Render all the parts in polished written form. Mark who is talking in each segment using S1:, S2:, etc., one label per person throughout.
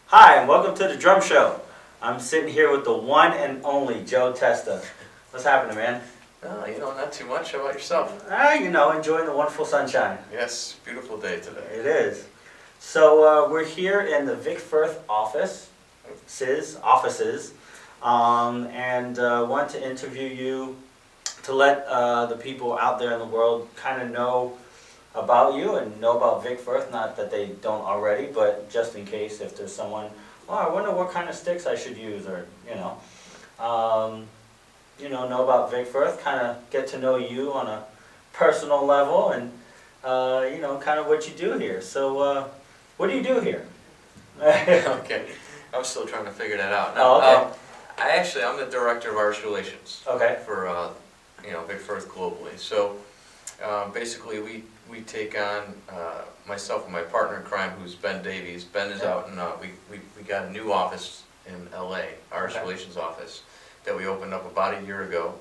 S1: Hi, and welcome to the Drum Show. I'm sitting here with the one and only Joe Testa. What's happening, man?
S2: Not too much. How about yourself?
S1: Enjoying the wonderful sunshine.
S2: Yes, beautiful day today.
S1: It is. So we're here in the Vic Firth offices, and want to interview you to let the people out there in the world kind of know about you and know about Vic Firth. Not that they don't already, but just in case if there's someone, I wonder what kind of sticks I should use, or know about Vic Firth, kind of get to know you on a personal level, and kind of what you do here. So, what do you do here?
S2: Okay, I'm still trying to figure that out. I'm the director of artist relations.
S1: Okay.
S2: For Vic Firth globally. So basically, we take on myself and my partner in crime, who's Ben Davies. Ben is out, and we got a new office in L.A., artist relations office, that we opened up about a year ago.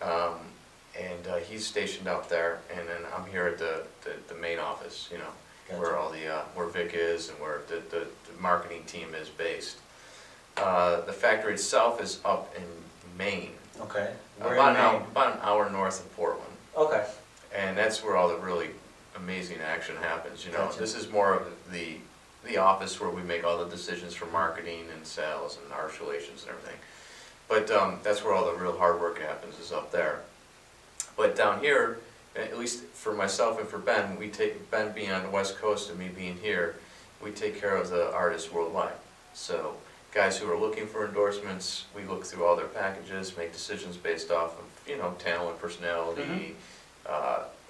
S2: And he's stationed out there, and then I'm here at the main office,
S1: Gotcha.
S2: where all the where Vic is and where the marketing team is based. The factory itself is up in Maine.
S1: Okay.
S2: About an hour north of Portland.
S1: Okay.
S2: And that's where all the really amazing action happens.
S1: Gotcha.
S2: This is more of the office where we make all the decisions for marketing and sales and artist relations and everything. But that's where all the real hard work happens, is up there. But down here, at least for myself and for Ben, Ben being on the West Coast and me being here, we take care of the artists worldwide. So guys who are looking for endorsements, we look through all their packages, make decisions based off of talent, personality,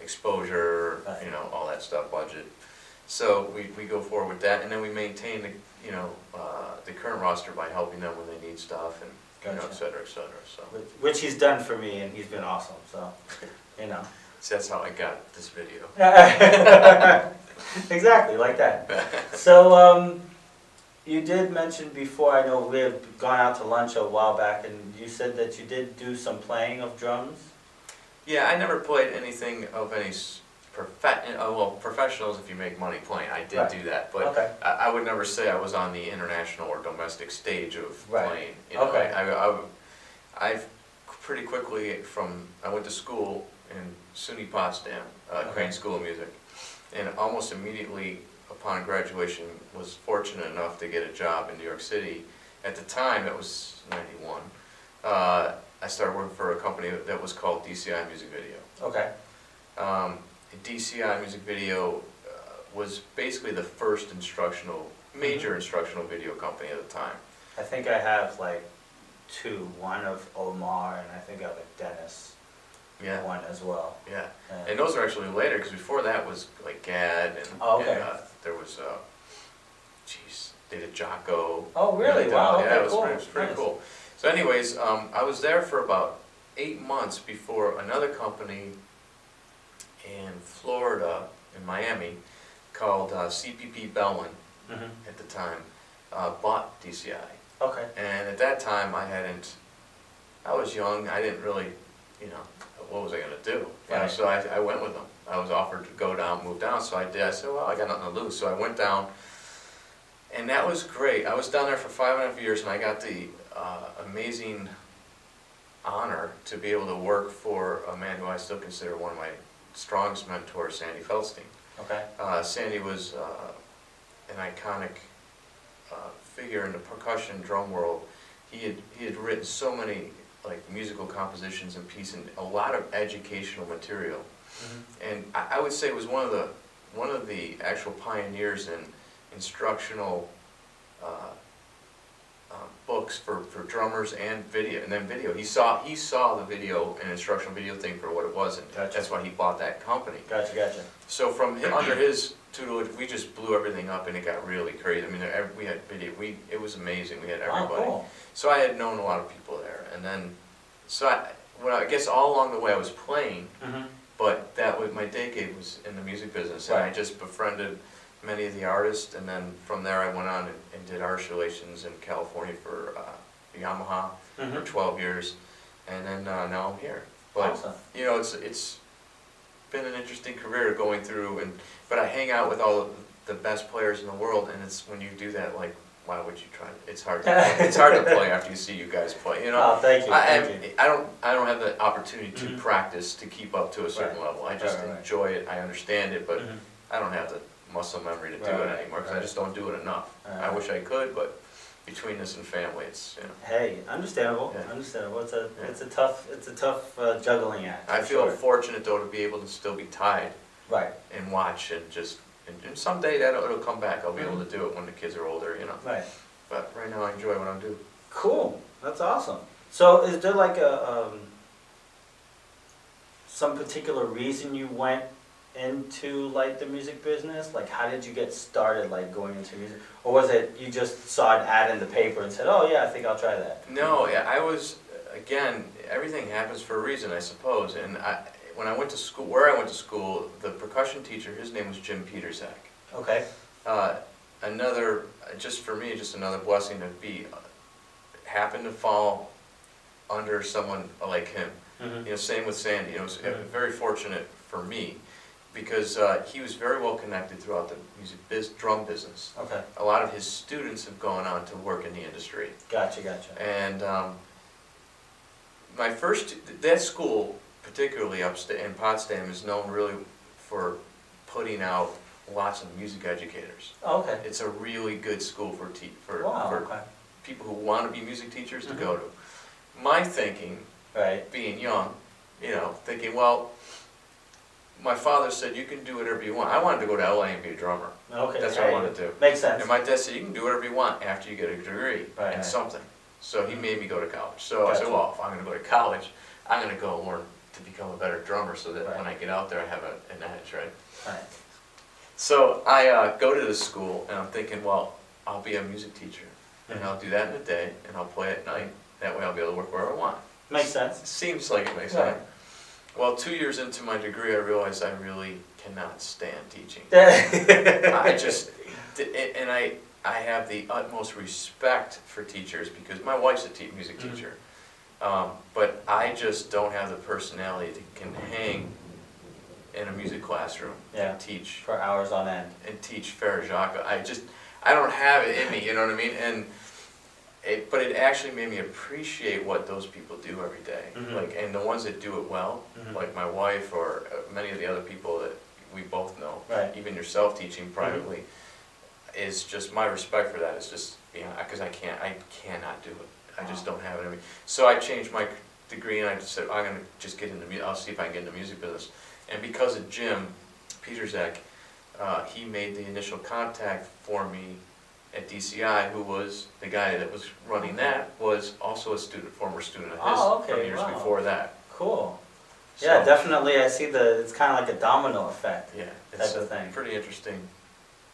S2: exposure, all that stuff, budget. So we go forward with that, and then we maintain the current roster by helping them when they need stuff, and
S1: Gotcha.
S2: et cetera, et cetera. So
S1: Which he's done for me, and he's been awesome. So,
S2: so that's how I got this video.
S1: Exactly like that. So, you did mention before, I know we had gone out to lunch a while back, and you said that you did do some playing of drums.
S2: Yeah, I never played anything of any professionals if you make money playing. I did do that, but
S1: Okay.
S2: I would never say I was on the international or domestic stage of playing.
S1: Okay.
S2: I've pretty quickly I went to school in SUNY Potsdam, Crane School of Music, and almost immediately upon graduation was fortunate enough to get a job in New York City. At the time, it was '91. I started working for a company that was called DCI Music Video.
S1: Okay.
S2: DCI Music Video was basically the first major instructional video company at the time.
S1: I think I have like two. One of Omar, and I think of Dennis.
S2: Yeah.
S1: One as well.
S2: Yeah. And those are actually later, because before that was like GAD, and, there was, they did Jocko.
S1: Oh, really?
S2: And,
S1: wow.
S2: yeah,
S1: Okay,
S2: it was pretty cool. So anyways, I was there for about 8 months before another company in Florida, in Miami, called CPP Bellman, at the time, bought DCI.
S1: Okay.
S2: And at that time, I was young, I didn't really, what was I going to do?
S1: Right.
S2: So I went with them. I was offered to move down, so I did. I said, well, I got nothing to lose. So I went down, and that was great. I was down there for 5.5 years, and I got the amazing honor to be able to work for a man who I still consider one of my strongest mentors, Sandy Feldstein.
S1: Okay.
S2: Sandy was an iconic figure in the percussion drum world. He had written so many musical compositions and pieces, and a lot of educational material. And I would say it was one of the actual pioneers in instructional books for drummers and video, and then video. He saw the video and instructional video thing for what it was, and
S1: Gotcha.
S2: that's why he bought that company.
S1: Gotcha.
S2: So under his tutelage, we just blew everything up, and it got really crazy. I mean, we had video. It was amazing. We had everybody.
S1: Oh, cool.
S2: So I had known a lot of people there, and then I guess all along the way I was playing, but my day gig was in the music business, and I just befriended many of the artists, and then from there I went on and did artist relations in California for Yamaha for 12 years, and then now I'm here. But
S1: Awesome.
S2: It's been an interesting career going through, but I hang out with all the best players in the world, and it's when you do that like why would you try? It's hard. It's hard to play after you see you guys play. You know.
S1: Oh, thank you.
S2: I don't have the opportunity to practice to keep up to a certain
S1: Right.
S2: level. I just
S1: Right.
S2: enjoy it. I understand it, but
S1: Mhm.
S2: I don't have the muscle memory to do
S1: Right,
S2: it
S1: right,
S2: anymore because
S1: right.
S2: I just don't do it enough.
S1: Right.
S2: I wish I could, but between this and family, it's
S1: Hey, understandable.
S2: Yeah.
S1: Understandable.
S2: Yeah.
S1: It's a tough juggling act.
S2: I
S1: for
S2: feel
S1: sure.
S2: fortunate though to be able to still be tied
S1: Right.
S2: and watch and just and someday it'll come back. I'll be able to do it when the kids are older, you know.
S1: Right.
S2: But right now I enjoy what I'm doing.
S1: Cool. That's awesome. So, is there like some particular reason you went into like the music business? Like, how did you get started, like going into music, or was it you just saw an ad in the paper and said, "Oh yeah, I think I'll try that"?
S2: No, yeah, I was, again, everything happens for a reason, I suppose. And when I went to school, where I went to school, the percussion teacher, his name was Jim Peterzak.
S1: Okay.
S2: Another, just for me, just another blessing to happen to fall under someone like him.
S1: Mm-hmm.
S2: You know, same with Sandy. It was very fortunate for me because he was very well connected throughout the drum business.
S1: Okay.
S2: A lot of his students have gone on to work in the industry.
S1: Gotcha.
S2: And that school, particularly in Potsdam, is known really for putting out lots of music educators.
S1: Oh, okay.
S2: It's a really good school for
S1: Wow.
S2: for
S1: Okay.
S2: people who want to be music teachers to go to. My thinking,
S1: Right.
S2: being young, you know, thinking, well, my father said you can do whatever you want. I wanted to go to LA and be a drummer.
S1: Okay.
S2: That's what I wanted to do.
S1: Makes sense.
S2: And my dad said you can do whatever you want after you get a degree in something. So he made me go to college. So I said, well, if I'm going to go to college, I'm going to go learn to become a better drummer so that when I get out there I have an edge, right?
S1: Right.
S2: So I go to this school and I'm thinking, well, I'll be a music teacher and I'll do that in the day and I'll play at night. That way I'll be able to work wherever I want.
S1: Makes sense.
S2: Seems like it makes
S1: Right.
S2: sense. Well, 2 years into my degree, I realized I really cannot stand teaching. I just, and I have the utmost respect for teachers because my wife's a music teacher. But I just don't have the personality that can hang in a music classroom and teach.
S1: For hours on end.
S2: And teach Farajaka. I don't have it in me, you know what I mean? But it actually made me appreciate what those people do every day. And the ones that do it well, like my wife or many of the other people that we both know, even yourself teaching privately, is just, my respect for that is just, because I cannot do it. I just don't have it in me. So I changed my degree and I just said, I'm going to just get into music, I'll see if I can get into the music business. And because of Jim Peterzak, he made the initial contact for me at DCI, who was the guy that was running that, was also a former student of his from years before that.
S1: Cool.
S2: So,
S1: Yeah, definitely. I see it's kind of like a domino effect.
S2: Yeah, it's
S1: type of thing.
S2: Pretty interesting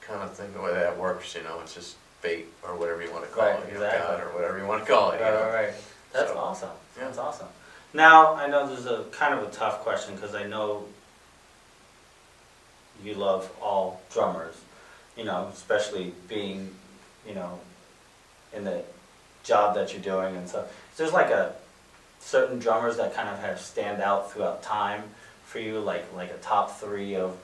S2: kind of thing the way that works. You know, it's just fate or whatever you want to call it, you know, God or whatever you want to call it. You know?
S1: Right. That's
S2: So,
S1: awesome.
S2: yeah.
S1: That's awesome. Now I know this is a kind of a tough question because I know you love all drummers. You know, especially being, you know, in the job that you're doing and stuff. There's like a certain drummers that kind of have stand out throughout time for you, like a top 3 of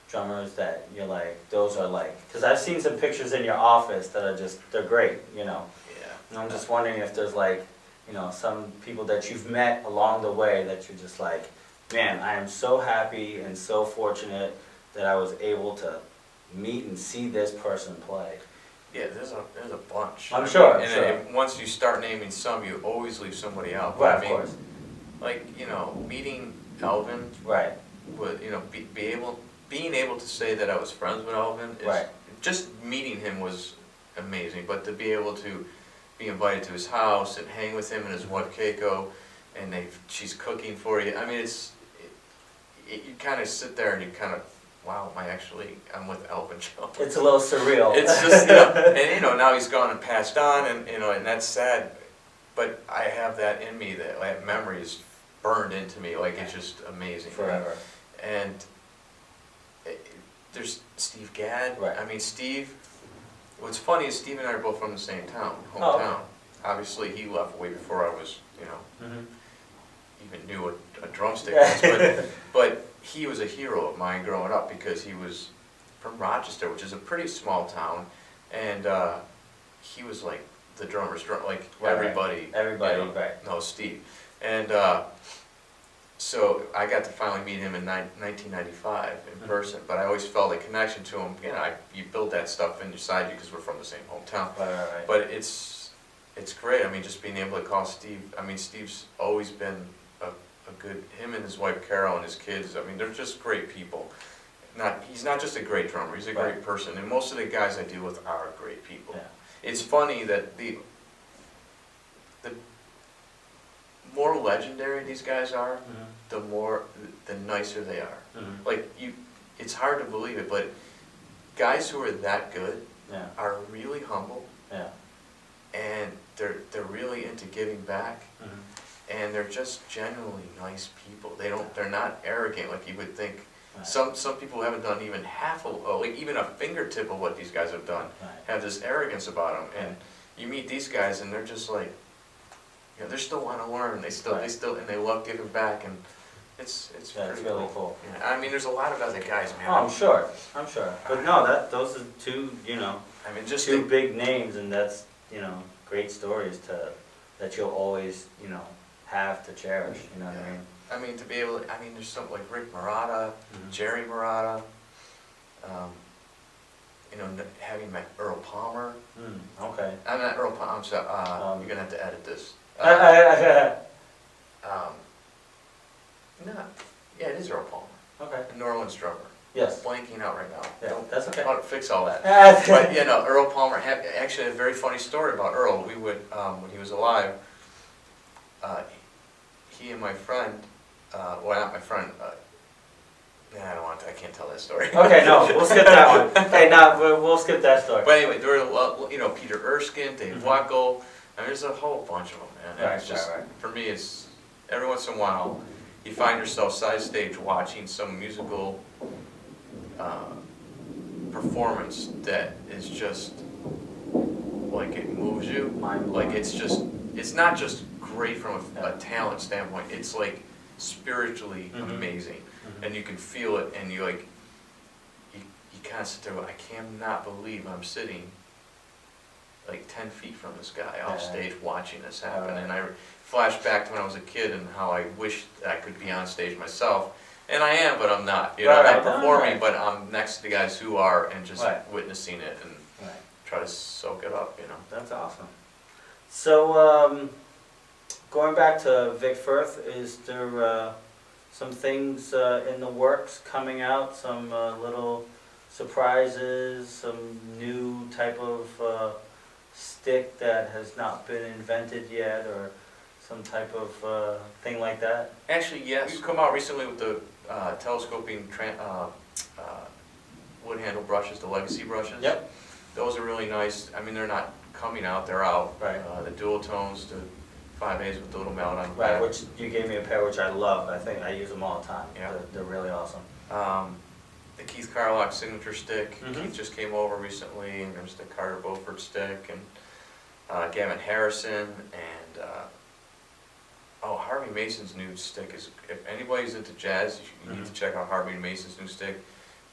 S1: drummers that you're like, those are like, because I've seen some pictures in your office that are just, they're great, you know.
S2: Yeah.
S1: And I'm just wondering if there's like, you know, some people that you've met along the way that you're just like, man, I am so happy and so fortunate that I was able to meet and see this person play.
S2: Yeah, there's a bunch.
S1: I'm sure.
S2: And once you start naming some, you always leave somebody out.
S1: Right,
S2: I
S1: of
S2: mean,
S1: course.
S2: like, you know, meeting Elvin,
S1: Right.
S2: would, you know, being able to say that I was friends with Elvin, just meeting him was amazing. But to be able to be invited to his house and hang with him and his wife Keiko, and she's cooking for you. I mean, you kind of sit there and you kind of, wow, I'm with Elvin Jones.
S1: It's a little surreal.
S2: It's just, you know, and you know, now he's gone and passed on, and you know, and that's sad. But I have that in me, that memory is burned into me, like it's just amazing.
S1: Forever.
S2: And there's Steve Gadd.
S1: Right.
S2: I mean, Steve. What's funny is Steve and I are both from the same hometown.
S1: Oh, okay.
S2: Obviously, he left way before I was, you know,
S1: Mm-hmm.
S2: even knew what a drumstick was. But he was a hero of mine growing up because he was from Rochester, which is a pretty small town, and he was like the drummer's drummer, like
S1: Right,
S2: everybody.
S1: Everybody,
S2: you know,
S1: right.
S2: knows Steve. And so I got to finally meet him in 1995 in person, but I always felt a connection to him. You know, you build that stuff inside you because we're from the same hometown.
S1: Right.
S2: But it's great. I mean, just being able to call Steve. I mean, Steve's always been a good. Him and his wife Carol and his kids. I mean, they're just great people. He's not just a great drummer. He's a great person. And most of the guys I deal with are great people.
S1: Yeah.
S2: It's funny that the more legendary these guys are, the nicer they are. Like it's hard to believe it, but guys who are that good are really humble.
S1: Yeah.
S2: And they're really into giving back, and they're just genuinely nice people. They're not arrogant like you would think.
S1: Right.
S2: Some people who haven't done even half like even a fingertip of what these guys have done have this arrogance about them. And you meet these guys and they're just like, you know, they still want to learn. They still and they love giving back, and it's pretty
S1: really cool.
S2: Yeah. I mean, there's a lot of other guys, man.
S1: Oh, I'm sure. But no, those are two,
S2: I mean, just
S1: two big names, and that's, great stories that you'll always, have to cherish. You know what I mean?
S2: I mean, to be able to, there's something like Rick Murata, Jerry Murata, having met Earl Palmer.
S1: Okay.
S2: I'm not Earl Palmer, I'm sorry, you're going to have to edit this. No, yeah, it is Earl Palmer.
S1: Okay.
S2: A New Orleans drummer.
S1: Yes.
S2: Blanking out right now.
S1: Yeah, that's okay.
S2: I'll fix all that. But, Earl Palmer, actually a very funny story about Earl. We would, when he was alive, he and my friend, well, not my friend, I can't tell that story.
S1: Okay, no, we'll skip that one. Hey, we'll skip that story.
S2: But anyway, there were, Peter Erskine, Dave Wackel, there's a whole bunch of them, man.
S1: Right,
S2: It's just,
S1: right.
S2: for me, it's, every once in a while, you find yourself side stage watching some musical performance that is just, like, it moves you.
S1: Mind-blowing.
S2: Like, it's not just great from a talent standpoint, it's like spiritually amazing. And you can feel it, and you kind of sit there, I cannot believe I'm sitting like 10 feet from this guy off stage watching this happen. And I flash back to when I was a kid and how I wish I could be on stage myself. And I am, but I'm not. I'm not performing, but I'm next to the guys who are, and just witnessing it and try to soak it up,
S1: That's awesome. So, going back to Vic Firth, is there some things in the works coming out, some little surprises, some new type of stick that has not been invented yet, or some type of thing like that?
S2: Actually, yes. We've come out recently with the telescoping wood handle brushes, the legacy brushes.
S1: Yep.
S2: Those are really nice. I mean, they're not coming out, they're out.
S1: Right.
S2: The dual tones, the 5As with the little mallet on the
S1: Right,
S2: back.
S1: which you gave me a pair, which I love. I think I use them all the time.
S2: Yeah.
S1: They're really awesome.
S2: The Keith Carlock signature stick.
S1: Mhm.
S2: Keith just came over recently, and there's the Carter Beaufort stick, and Gavin Harrison, and Harvey Mason's new stick is, if anybody's into jazz, you need to check out Harvey Mason's new stick.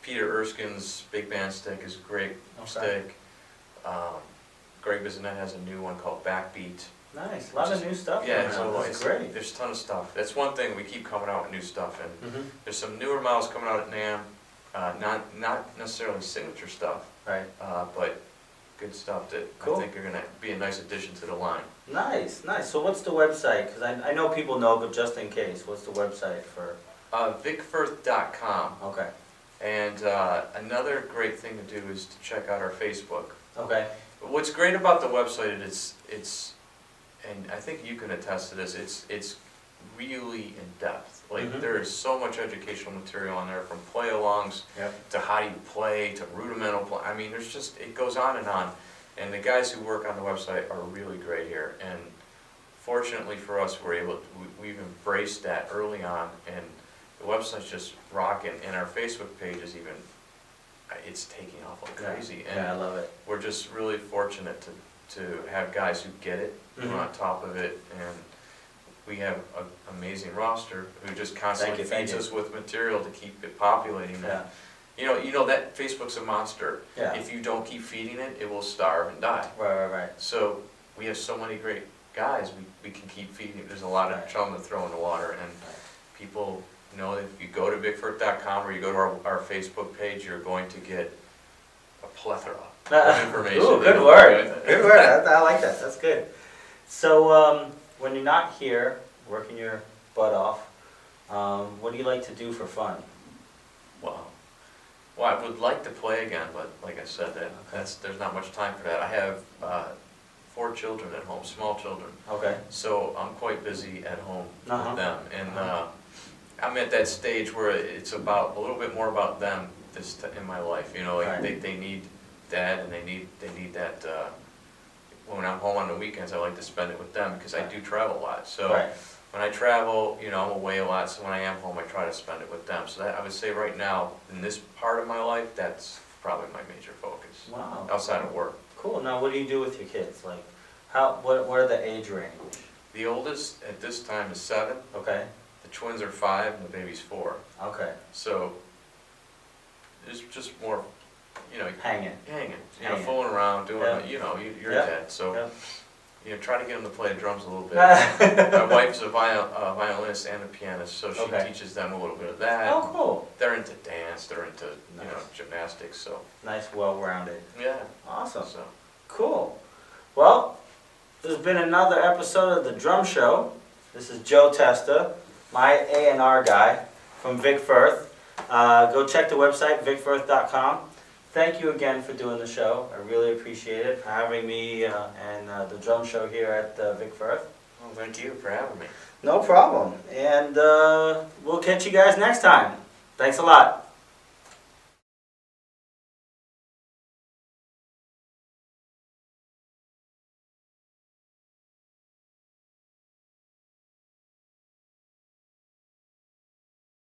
S2: Peter Erskine's big band stick is a great stick. Greg Bissonette has a new one called Backbeat.
S1: Nice, a lot of new stuff.
S2: Yeah,
S1: That's great.
S2: There's a ton of stuff. That's one thing, we keep coming out with new stuff, and there's some newer models coming out at NAMM, not necessarily signature stuff,
S1: Right.
S2: but good stuff that I think are going to be a nice addition to the line.
S1: Nice. So what's the website? Because I know people know, but just in case, what's the website for?
S2: VicFirth.com.
S1: Okay.
S2: And another great thing to do is to check out our Facebook.
S1: Okay.
S2: What's great about the website is it's, and I think you can attest to this, it's really in depth. Like there is so much educational material on there, from play-alongs to how do you play to rudimental play. I mean, there's just, it goes on. And the guys who work on the website are really great here. And fortunately for us, we've embraced that early on, and the website's just rocking. And our Facebook page is even, it's taking off like crazy. And
S1: I love it.
S2: we're just really fortunate to have guys who get it, who are on top of it, and we have an amazing roster who just constantly feeds us with material to keep it populating. You know that Facebook's a monster.
S1: Yeah.
S2: If you don't keep feeding it, it will starve and die.
S1: Right.
S2: So we have so many great guys we can keep feeding. There's a lot of chum to throw in the water, and people know that if you go to vicfirth.com or you go to our Facebook page, you're going to get a plethora of information.
S1: Ooh, good word. Good word. I like that. That's good. So when you're not here working your butt off, what do you like to do for fun?
S2: Well, I would like to play again, but like I said, there's not much time for that. I have 4 children at home, small children.
S1: Okay.
S2: So I'm quite busy at home
S1: Uh-huh.
S2: with them, and I'm at that stage where it's about a little bit more about them in my life. You know, like
S1: Right.
S2: they need dad, and they need that. When I'm home on the weekends, I like to spend it with them because I do travel a lot. So
S1: Right.
S2: when I travel, I'm away a lot. So when I am home, I try to spend it with them. So that, I would say right now, in this part of my life, that's probably my major focus.
S1: Wow.
S2: Outside of work.
S1: Cool. Now, what do you do with your kids? Like, what are the age range?
S2: The oldest at this time is 7.
S1: Okay.
S2: The twins are 5, and the baby's 4.
S1: Okay.
S2: So there's just more,
S1: Hanging.
S2: hanging, fooling around, doing, you're
S1: Yeah.
S2: a dad. So,
S1: Yeah.
S2: try to get them to play the drums a little bit. My wife's a violinist and a pianist, so she
S1: Okay.
S2: teaches them a little bit of that.
S1: Oh, cool.
S2: They're into dance, they're into,
S1: Nice.
S2: gymnastics, so,
S1: Nice, well-rounded.
S2: yeah.
S1: Awesome.
S2: So,
S1: Cool. Well, there's been another episode of The Drum Show. This is Joe Testa, my A&R guy from Vic Firth. Go check the website, vicfirth.com. Thank you again for doing the show. I really appreciate it, for having me and The Drum Show here at Vic Firth.
S2: well, thank you for having me.
S1: No problem. And we'll catch you guys next time. Thanks a lot.